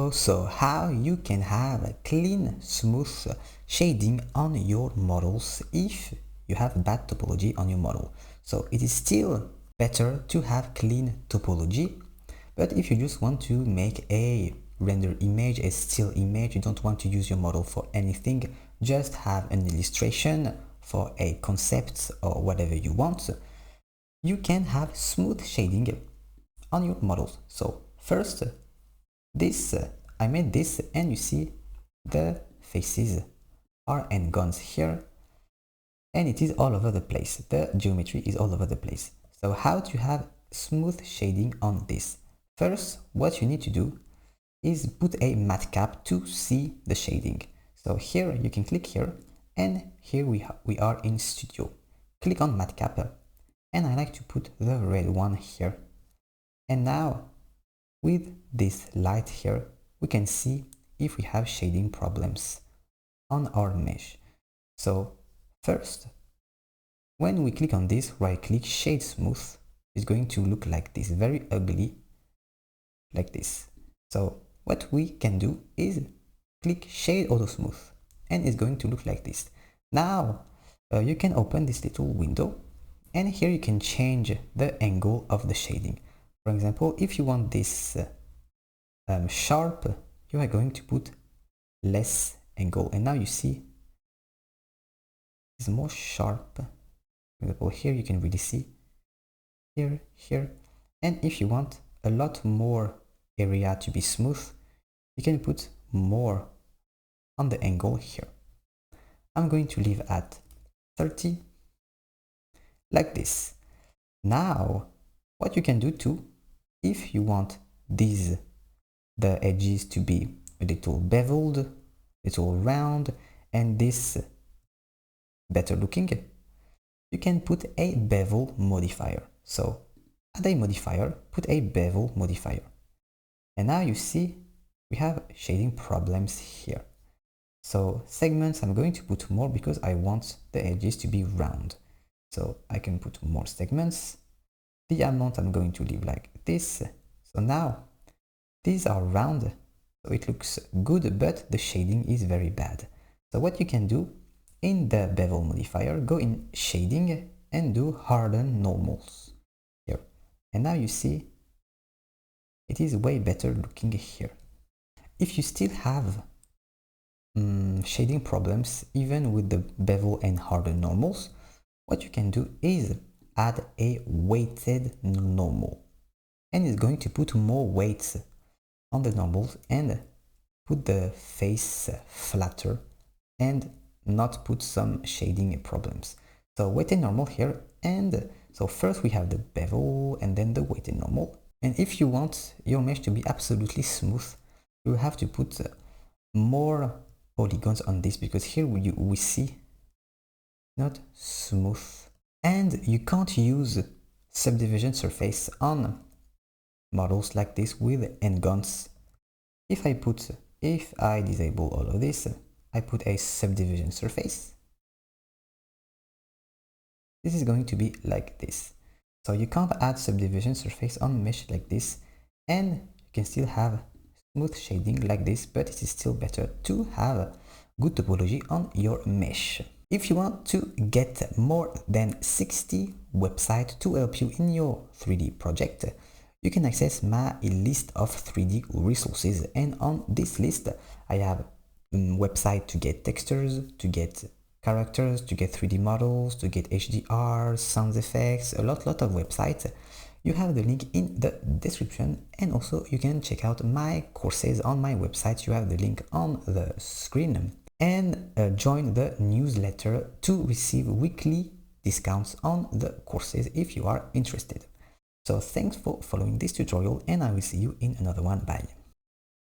Hello, so how you can have a clean, smooth shading on your models if you have bad topology on your model. So it is still better to have clean topology, but if you just want to make a render image, a still image, you don't want to use your model for anything, just have an illustration for a concept or whatever you want, you can have smooth shading on your models. So first, I made this, and you see the faces are n-gons here, and it is all over the place. The geometry is all over the place. So how to have smooth shading on this? First, what you need to do is put a matte cap to see the shading. So here you can click here, and here we are in Studio. Click on matte cap, and I like to put the red one here. And now with this light here, we can see if we have shading problems on our mesh. So first, when we click on this, right click, shade smooth, is going to look like this, very ugly, like this. So what we can do is click shade auto smooth, and it's going to look like this. Now you can open this little window, and here you can change the angle of the shading. For example, if you want this sharp, you are going to put less angle, and now you see it's more sharp. For example, here you can really see here, and if you want a lot more area to be smooth, you can put more on the angle here. I'm going to leave at 30, like this. Now what you can do too, if you want the edges to be a little beveled, a little round, and this better looking, you can put a bevel modifier. So add a modifier, put a bevel modifier, and now you see we have shading problems here. So segments, I'm going to put more because I want the edges to be round, so I can put more segments. The amount I'm going to leave like this. So now these are round, so it looks good, but the shading is very bad. So what you can do in the bevel modifier, go in shading and do harden normals here. And now you see it is way better looking here. If you still have shading problems even with the bevel and harden normals, what you can do is add a weighted normal, and it's going to put more weights on the normals and put the face flatter and not put some shading problems. So weighted normal here, and so first we have the bevel and then the weighted normal. And if you want your mesh to be absolutely smooth, you have to put more polygons on this, because here we see not smooth, and you can't use subdivision surface on models like this with n-gons. If I disable all of this, I put a subdivision surface, this is going to be like this. So you can't add subdivision surface on mesh like this, and you can still have smooth shading like this, but it is still better to have good topology on your mesh. If you want to get more than 60 websites to help you in your 3D project, you can access my list of 3D resources, and on this list I have a website to get textures, to get characters, to get 3D models, to get HDR, sound effects, a lot of websites. You have the link in the description, and also you can check out my courses on my website. You have the link on the screen, and join the newsletter to receive weekly discounts on the courses if you are interested. So thanks for following this tutorial, and I will see you in another one. Bye.